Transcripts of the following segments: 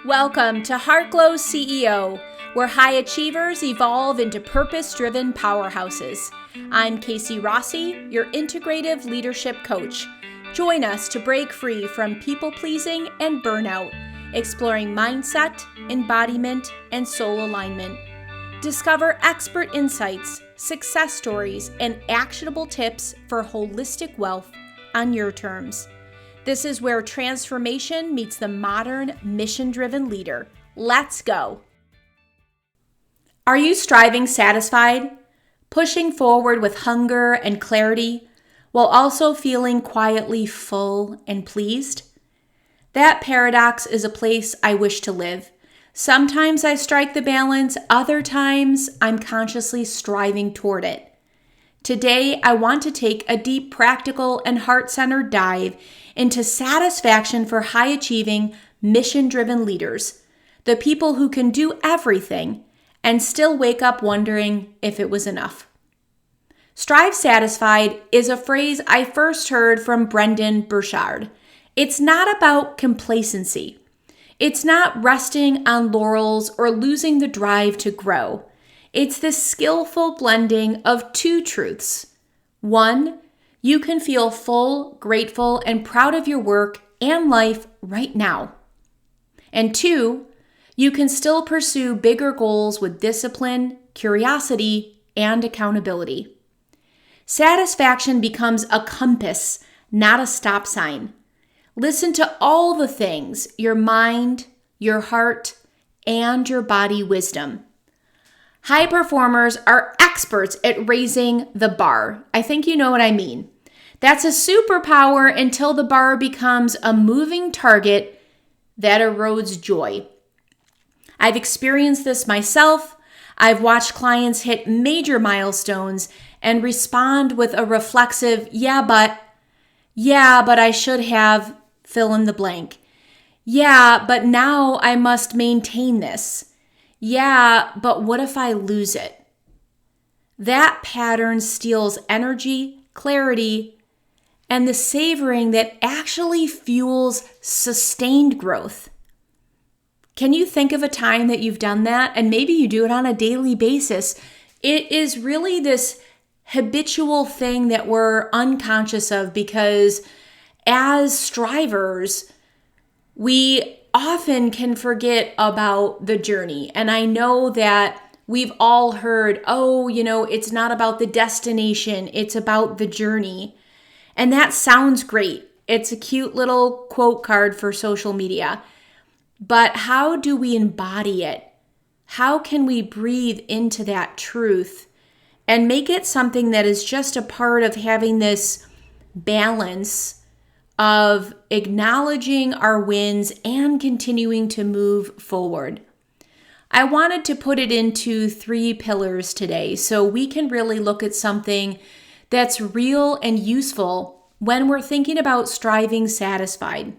Welcome to Heartglow CEO, where high achievers evolve into purpose-driven powerhouses. I'm Casey Rossi, your integrative leadership coach. Join us to break free from people-pleasing and burnout, exploring mindset, embodiment, and soul alignment. Discover expert insights, success stories, and actionable tips for holistic wealth on your terms. This is where transformation meets the modern, mission-driven leader. Let's go. Are you striving satisfied, pushing forward with hunger and clarity, while also feeling quietly full and pleased? That paradox is a place I wish to live. Sometimes I strike the balance, other times I'm consciously striving toward it. Today, I want to take a deep, practical, and heart-centered dive into satisfaction for high-achieving, mission-driven leaders, the people who can do everything and still wake up wondering if it was enough. Strive satisfied is a phrase I first heard from Brendon Burchard. It's not about complacency. It's not resting on laurels or losing the drive to grow. It's the skillful blending of two truths. One, you can feel full, grateful, and proud of your work and life right now. And two, you can still pursue bigger goals with discipline, curiosity, and accountability. Satisfaction becomes a compass, not a stop sign. Listen to all the things, your mind, your heart, and your body wisdom. High performers are experts at raising the bar. I think you know what I mean. That's a superpower until the bar becomes a moving target that erodes joy. I've experienced this myself. I've watched clients hit major milestones and respond with a reflexive, yeah, but I should have fill in the blank. Yeah, but now I must maintain this. Yeah, but what if I lose it? That pattern steals energy, clarity, and the savoring that actually fuels sustained growth. Can you think of a time that you've done that? And maybe you do it on a daily basis. It is really this habitual thing that we're unconscious of because as strivers, we often can forget about the journey. And I know that we've all heard, it's not about the destination, it's about the journey. And that sounds great. It's a cute little quote card for social media. But how do we embody it? How can we breathe into that truth and make it something that is just a part of having this balance of acknowledging our wins and continuing to move forward? I wanted to put it into 3 pillars today so we can really look at something that's real and useful when we're thinking about striving satisfied.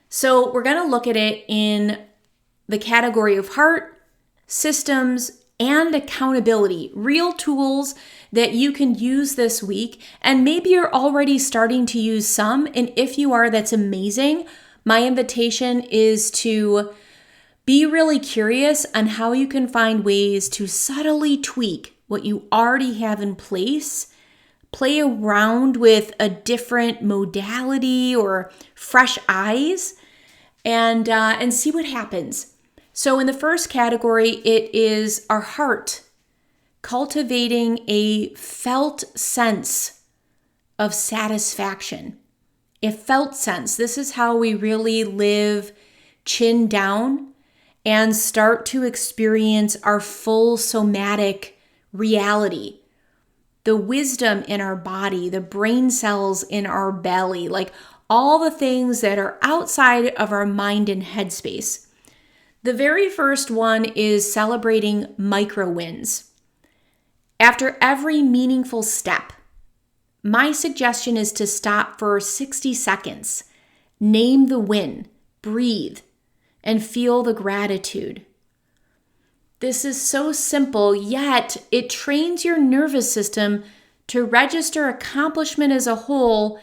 So we're going to look at it in the category of heart, systems, and accountability, real tools that you can use this week. And maybe you're already starting to use some. And if you are, that's amazing. My invitation is to be really curious on how you can find ways to subtly tweak what you already have in place, play around with a different modality or fresh eyes, and see what happens. So in the first category, it is our heart, cultivating a felt sense of satisfaction. A felt sense. This is how we really live chin down and start to experience our full somatic reality. The wisdom in our body, the brain cells in our belly, like all the things that are outside of our mind and headspace. The very first one is celebrating micro wins. After every meaningful step, my suggestion is to stop for 60 seconds, name the win, breathe, and feel the gratitude. This is so simple, yet it trains your nervous system to register accomplishment as a whole,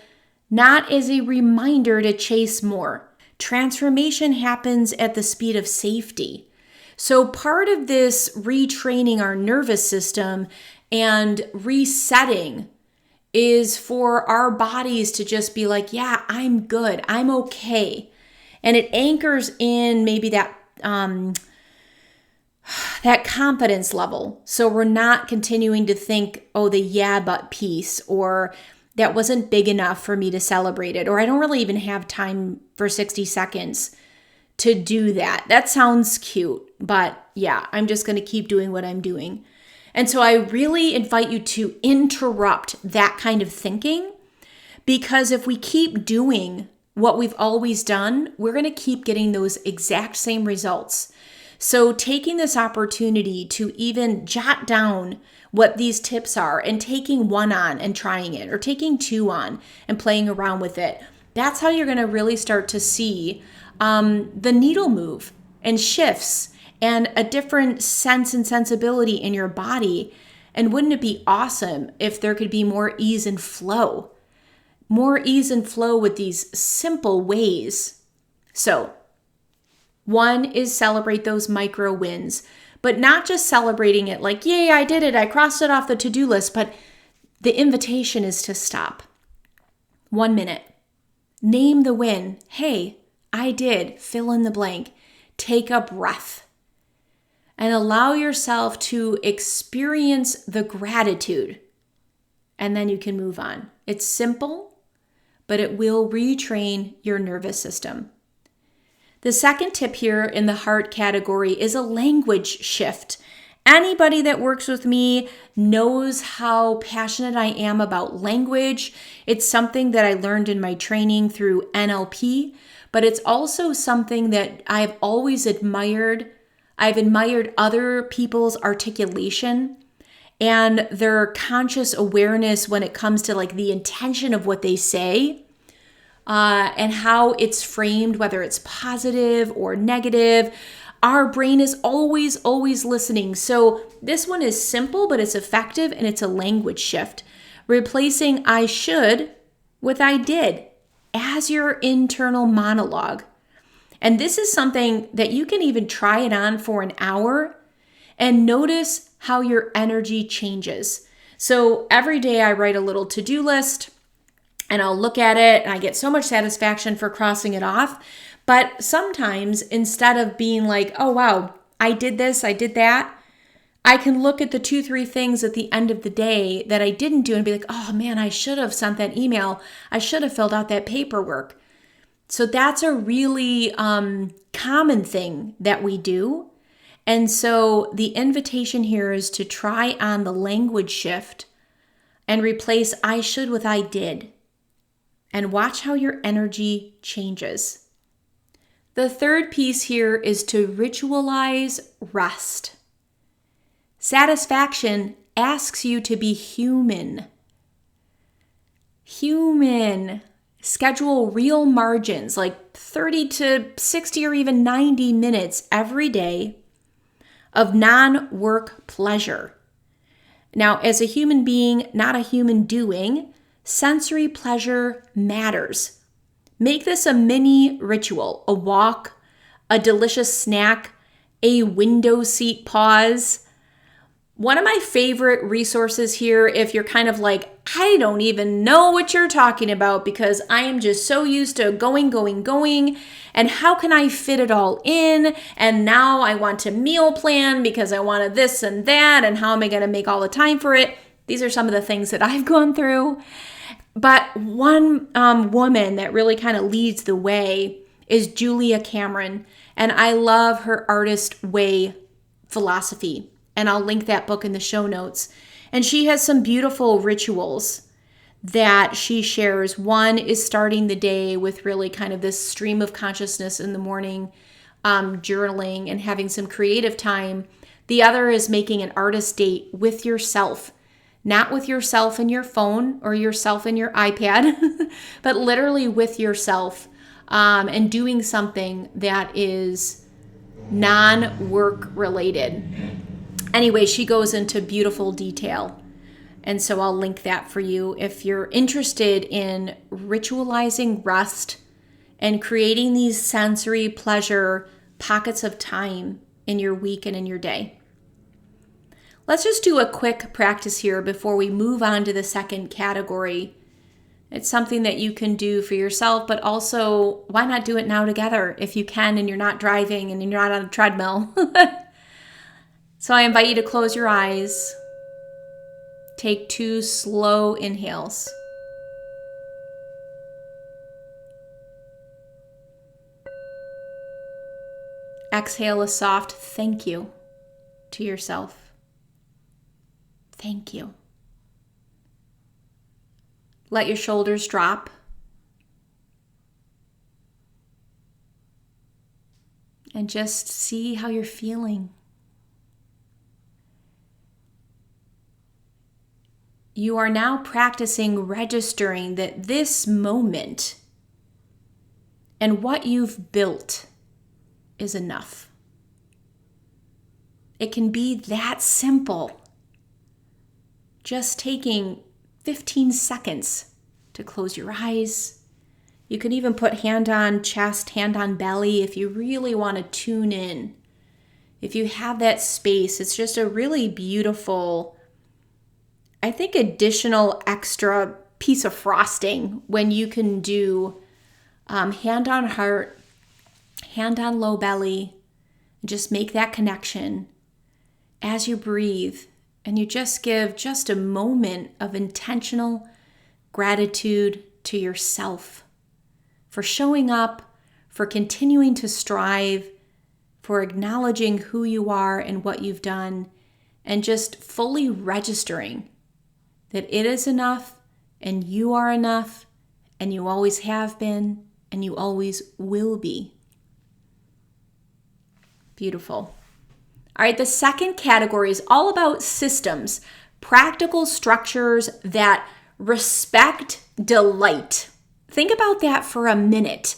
not as a reminder to chase more. Transformation happens at the speed of safety. So part of this retraining our nervous system and resetting is for our bodies to just be like, yeah, I'm good, I'm okay. And it anchors in maybe that confidence level. So we're not continuing to think, oh, the yeah, but piece, or that wasn't big enough for me to celebrate it, or I don't really even have time for 60 seconds to do that. That sounds cute, but yeah, I'm just going to keep doing what I'm doing. And so I really invite you to interrupt that kind of thinking, because if we keep doing what we've always done, we're going to keep getting those exact same results. So taking this opportunity to even jot down what these tips are and taking one on and trying it, or taking two on and playing around with it, that's how you're going to really start to see the needle move and shifts and a different sense and sensibility in your body. And wouldn't it be awesome if there could be more ease and flow? More ease and flow with these simple ways. So, one is celebrate those micro wins, but not just celebrating it like, yay, I did it, I crossed it off the to-do list, but the invitation is to stop. 1 minute. Name the win. Hey, I did, fill in the blank. Take a breath and allow yourself to experience the gratitude, and then you can move on. It's simple, but it will retrain your nervous system. The second tip here in the heart category is a language shift. Anybody that works with me knows how passionate I am about language. It's something that I learned in my training through NLP, but it's also something that I've always admired. I've admired other people's articulation and their conscious awareness when it comes to like the intention of what they say, and how it's framed, whether it's positive or negative. Our brain is always listening. So this one is simple, but it's effective, and it's a language shift. Replacing I should with I did as your internal monologue. And this is something that you can even try it on for an hour and notice how your energy changes. So every day I write a little to-do list and I'll look at it and I get so much satisfaction for crossing it off. But sometimes instead of being like, oh, wow, I did this, I did that, I can look at the 2-3 things at the end of the day that I didn't do and be like, oh man, I should have sent that email. I should have filled out that paperwork. So that's a really common thing that we do. And so the invitation here is to try on the language shift and replace I should with I did. And watch how your energy changes. The third piece here is to ritualize rest. Satisfaction asks you to be human. Human. Schedule real margins, like 30 to 60 or even 90 minutes every day of non-work pleasure. Now, as a human being, not a human doing, sensory pleasure matters. Make this a mini ritual, a walk, a delicious snack, a window seat pause. One of my favorite resources here, if you're kind of like, I don't even know what you're talking about because I am just so used to going, and how can I fit it all in? And now I want to meal plan because I wanted this and that, and how am I going to make all the time for it? These are some of the things that I've gone through. But one woman that really kind of leads the way is Julia Cameron, and I love her artist way philosophy. And I'll link that book in the show notes. And she has some beautiful rituals that she shares. One is starting the day with really kind of this stream of consciousness in the morning, journaling and having some creative time. The other is making an artist date with yourself, not with yourself in your phone or yourself in your iPad, but literally with yourself, and doing something that is non-work related. Anyway, she goes into beautiful detail. And so I'll link that for you if you're interested in ritualizing rest and creating these sensory pleasure pockets of time in your week and in your day. Let's just do a quick practice here before we move on to the second category. It's something that you can do for yourself, but also why not do it now together if you can and you're not driving and you're not on a treadmill. So I invite you to close your eyes. Take 2 slow inhales. Exhale a soft thank you to yourself. Thank you. Let your shoulders drop. And just see how you're feeling. You are now practicing registering that this moment and what you've built is enough. It can be that simple. Just taking 15 seconds to close your eyes. You can even put hand on chest, hand on belly if you really want to tune in. If you have that space, it's just a really beautiful, I think, additional extra piece of frosting when you can do hand on heart, hand on low belly, and just make that connection as you breathe. And you just give just a moment of intentional gratitude to yourself for showing up, for continuing to strive, for acknowledging who you are and what you've done, and just fully registering that it is enough and you are enough and you always have been and you always will be. Beautiful. All right, the second category is all about systems, practical structures that respect delight. Think about that for a minute.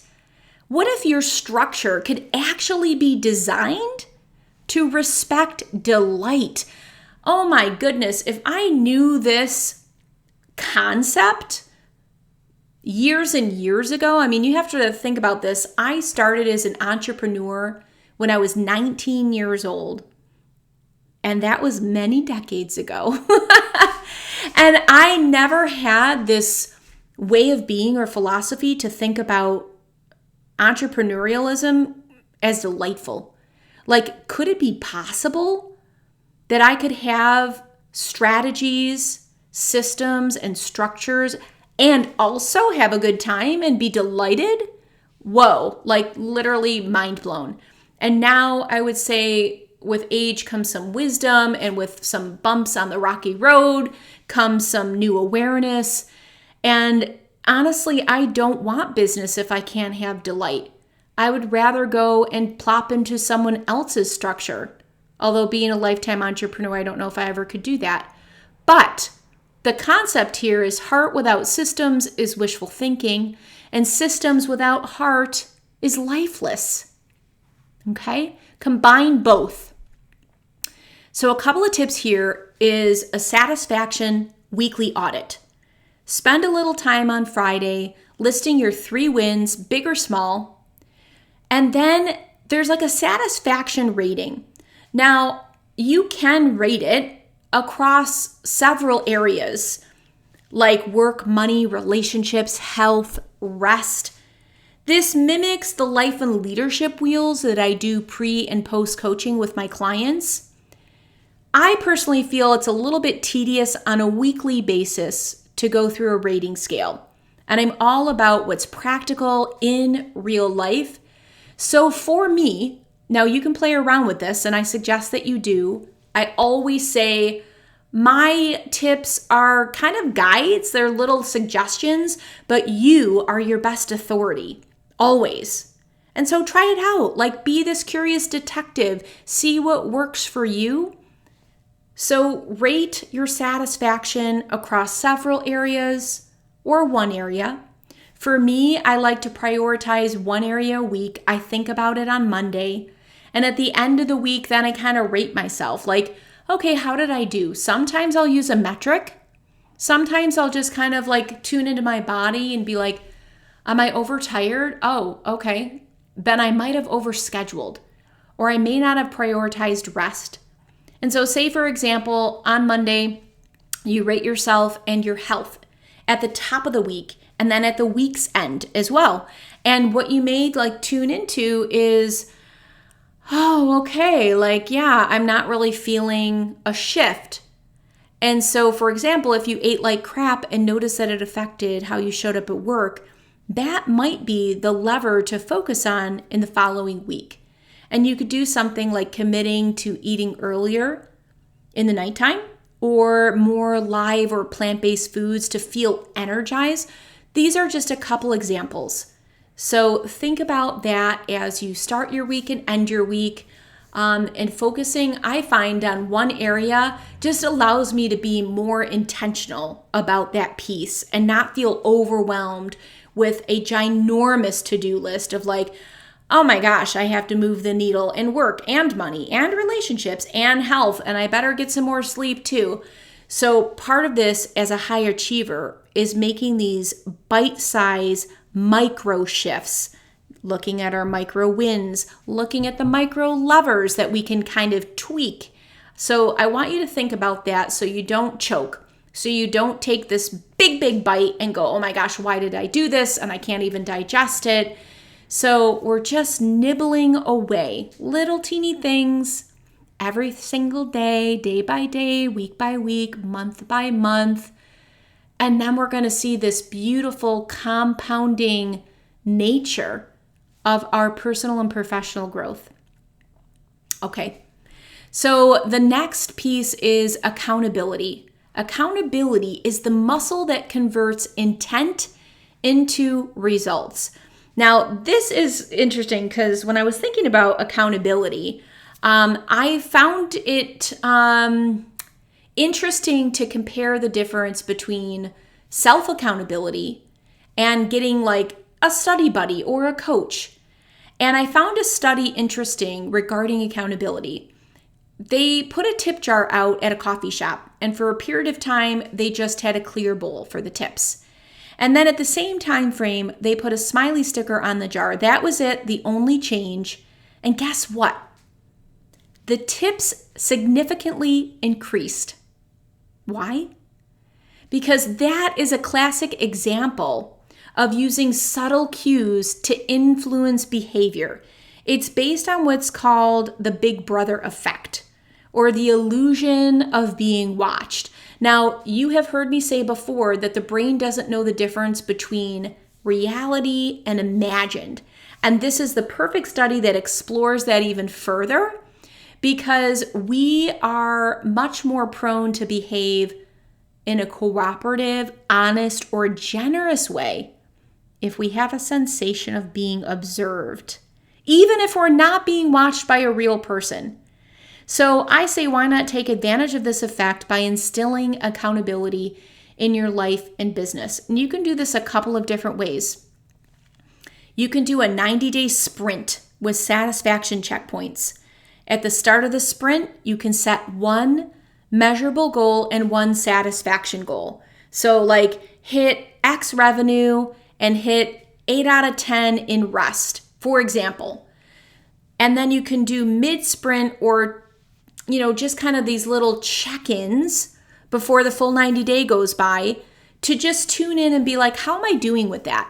What if your structure could actually be designed to respect delight? Oh my goodness, if I knew this concept years and years ago, I mean, you have to think about this. I started as an entrepreneur when I was 19 years old. And that was many decades ago. And I never had this way of being or philosophy to think about entrepreneurialism as delightful. Like, could it be possible that I could have strategies, systems, and structures and also have a good time and be delighted? Whoa, like literally mind blown. And now I would say with age comes some wisdom, and with some bumps on the rocky road comes some new awareness. And honestly, I don't want business if I can't have delight. I would rather go and plop into someone else's structure. Although being a lifetime entrepreneur, I don't know if I ever could do that. But the concept here is heart without systems is wishful thinking, and systems without heart is lifeless. Okay? Combine both. So a couple of tips here is a satisfaction weekly audit. Spend a little time on Friday listing your 3 wins, big or small. And then there's like a satisfaction rating. Now, you can rate it across several areas like work, money, relationships, health, rest. This mimics the life and leadership wheels that I do pre and post coaching with my clients. I personally feel it's a little bit tedious on a weekly basis to go through a rating scale. And I'm all about what's practical in real life. So for me, now you can play around with this, and I suggest that you do. I always say my tips are kind of guides, they're little suggestions, but you are your best authority, always. And so try it out, like be this curious detective, see what works for you. So rate your satisfaction across several areas or one area. For me, I like to prioritize one area a week. I think about it on Monday. And at the end of the week, then I kind of rate myself. Like, okay, how did I do? Sometimes I'll use a metric. Sometimes I'll just kind of like tune into my body and be like, Am I overtired? Oh, okay. Then I might have overscheduled, or I may not have prioritized rest. And so say, for example, on Monday, you rate yourself and your health at the top of the week and then at the week's end as well. And what you may tune into is, oh, okay, I'm not really feeling a shift. And so, for example, if you ate like crap and noticed that it affected how you showed up at work, that might be the lever to focus on in the following week. And you could do something like committing to eating earlier in the nighttime or more live or plant-based foods to feel energized. These are just a couple examples. So think about that as you start your week and end your week. And focusing, I find, on one area just allows me to be more intentional about that piece and not feel overwhelmed with a ginormous to-do list of oh my gosh, I have to move the needle in work and money and relationships and health, and I better get some more sleep too. So part of this as a high achiever is making these bite-sized micro shifts, looking at our micro wins, looking at the micro levers that we can kind of tweak. So I want you to think about that so you don't choke, so you don't take this big bite and go, oh my gosh, why did I do this? And I can't even digest it. So we're just nibbling away little teeny things every single day, day by day, week by week, month by month. And then we're going to see this beautiful compounding nature of our personal and professional growth. Okay, so the next piece is accountability. Accountability is the muscle that converts intent into results. Now, this is interesting because when I was thinking about accountability, I found it interesting to compare the difference between self-accountability and getting a study buddy or a coach. And I found a study interesting regarding accountability. They put a tip jar out at a coffee shop, and for a period of time, they just had a clear bowl for the tips. And then at the same time frame, they put a smiley sticker on the jar. That was it, the only change. And guess what? The tips significantly increased. Why? Because that is a classic example of using subtle cues to influence behavior. It's based on what's called the Big Brother effect, or the illusion of being watched. Now, you have heard me say before that the brain doesn't know the difference between reality and imagined. And this is the perfect study that explores that even further, because we are much more prone to behave in a cooperative, honest, or generous way if we have a sensation of being observed, even if we're not being watched by a real person. So I say, why not take advantage of this effect by instilling accountability in your life and business? And you can do this a couple of different ways. You can do a 90-day sprint with satisfaction checkpoints. At the start of the sprint, you can set one measurable goal and one satisfaction goal. So hit X revenue and hit 8 out of 10 in rest, for example. And then you can do mid-sprint or, just kind of these little check-ins before the full 90-day goes by to just tune in and be like, how am I doing with that?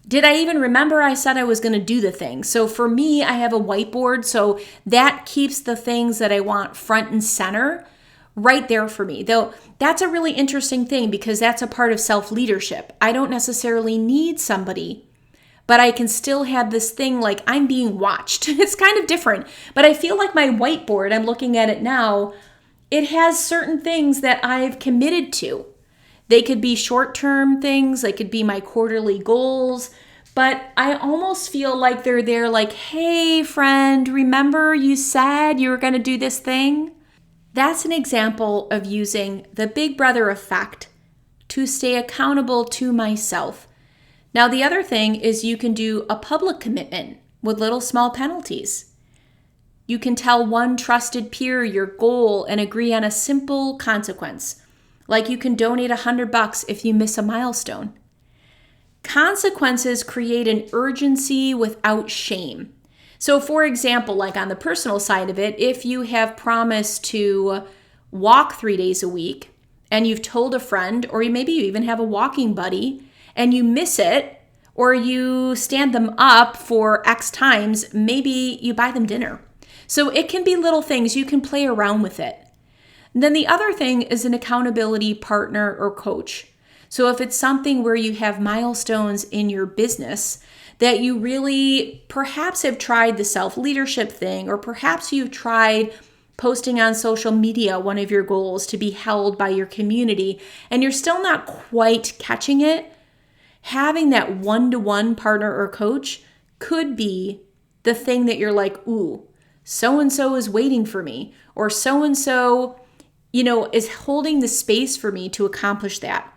Did I even remember I said I was going to do the thing? So for me, I have a whiteboard, so that keeps the things that I want front and center right there for me. Though that's a really interesting thing because that's a part of self-leadership. I don't necessarily need somebody, but I can still have this thing I'm being watched. It's kind of different, but I feel like my whiteboard, I'm looking at it now, it has certain things that I've committed to. They could be short-term things, they could be my quarterly goals, but I almost feel like they're there hey, friend, remember you said you were going to do this thing? That's an example of using the Big Brother effect to stay accountable to myself. Now, the other thing is you can do a public commitment with little small penalties. You can tell one trusted peer your goal and agree on a simple consequence. Like you can donate $100 if you miss a milestone. Consequences create an urgency without shame. So for example, like on the personal side of it, if you have promised to walk 3 days a week and you've told a friend, or maybe you even have a walking buddy and you miss it, or you stand them up for X times, maybe you buy them dinner. So it can be little things. You can play around with it. And then the other thing is an accountability partner or coach. So if it's something where you have milestones in your business that you really perhaps have tried the self-leadership thing, or perhaps you've tried posting on social media, one of your goals to be held by your community, and you're still not quite catching it, having that one-to-one partner or coach could be the thing that you're like, ooh, so-and-so is waiting for me, or so-and-so, is holding the space for me to accomplish that.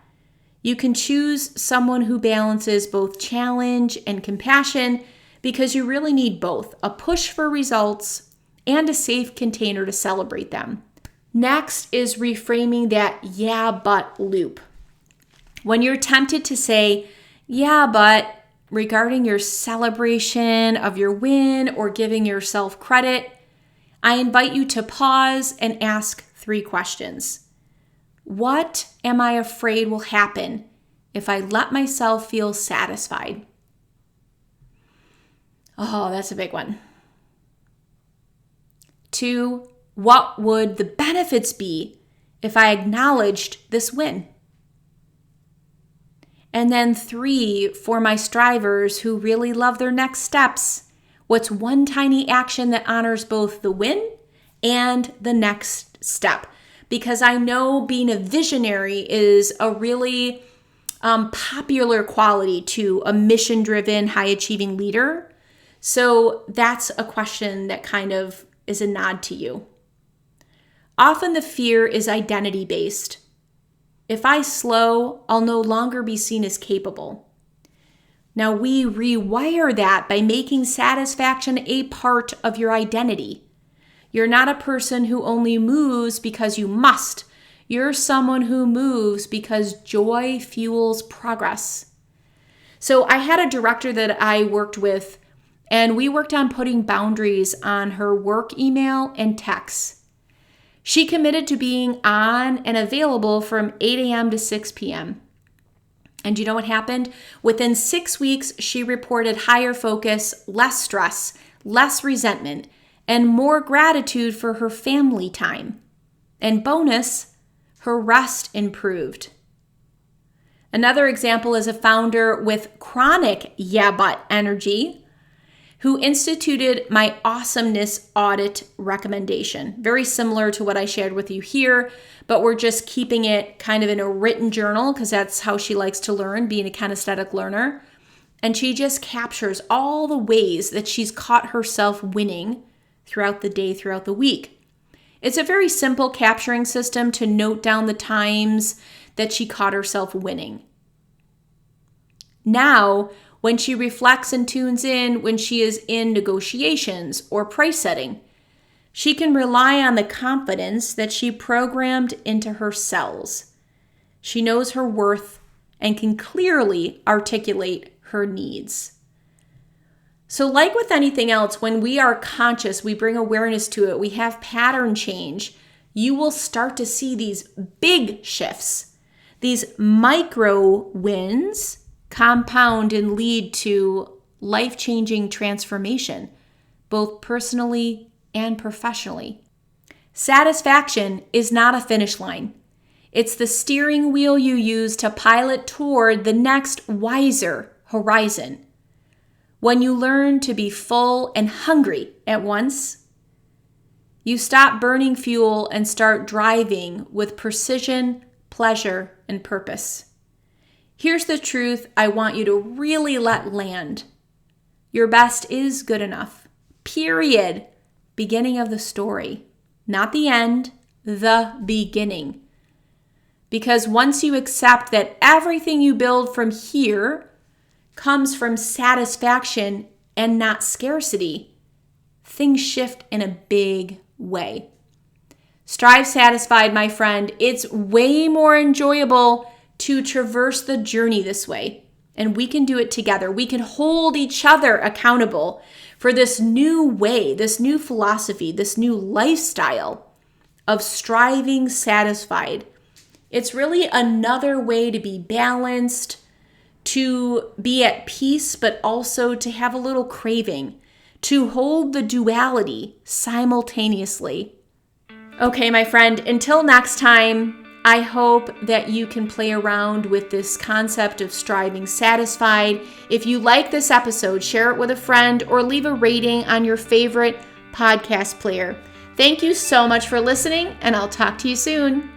You can choose someone who balances both challenge and compassion, because you really need both, a push for results and a safe container to celebrate them. Next is reframing that yeah, but loop. When you're tempted to say, yeah, but regarding your celebration of your win or giving yourself credit, I invite you to pause and ask 3 questions. What am I afraid will happen if I let myself feel satisfied? Oh, that's a big one. 2, what would the benefits be if I acknowledged this win? And then 3, for my strivers who really love their next steps, what's one tiny action that honors both the win and the next step? Because I know being a visionary is a really popular quality to a mission-driven, high-achieving leader. So that's a question that kind of is a nod to you. Often the fear is identity-based. If I slow, I'll no longer be seen as capable. Now we rewire that by making satisfaction a part of your identity. You're not a person who only moves because you must. You're someone who moves because joy fuels progress. So I had a director that I worked with, and we worked on putting boundaries on her work email and texts. She committed to being on and available from 8 a.m. to 6 p.m. And you know what happened? Within 6 weeks, she reported higher focus, less stress, less resentment, and more gratitude for her family time. And bonus, her rest improved. Another example is a founder with chronic yeah but energy who instituted my awesomeness audit recommendation. Very similar to what I shared with you here, but we're just keeping it kind of in a written journal because that's how she likes to learn, being a kinesthetic learner. And she just captures all the ways that she's caught herself winning throughout the day, throughout the week. It's a very simple capturing system to note down the times that she caught herself winning. Now, when she reflects and tunes in when she is in negotiations or price setting, she can rely on the confidence that she programmed into her cells. She knows her worth and can clearly articulate her needs. So like with anything else, when we are conscious, we bring awareness to it, we have pattern change, you will start to see these big shifts. These micro wins compound and lead to life-changing transformation, both personally and professionally. Satisfaction is not a finish line. It's the steering wheel you use to pilot toward the next wiser horizon. When you learn to be full and hungry at once, you stop burning fuel and start driving with precision, pleasure, and purpose. Here's the truth I want you to really let land. Your best is good enough. Period. Beginning of the story. Not the end, the beginning. Because once you accept that everything you build from here comes from satisfaction and not scarcity, things shift in a big way. Strive satisfied, my friend. It's way more enjoyable to traverse the journey this way. And we can do it together. We can hold each other accountable for this new way, this new philosophy, this new lifestyle of striving satisfied. It's really another way to be balanced, to be at peace, but also to have a little craving, to hold the duality simultaneously. Okay, my friend, until next time, I hope that you can play around with this concept of striving satisfied. If you like this episode, share it with a friend or leave a rating on your favorite podcast player. Thank you so much for listening, and I'll talk to you soon.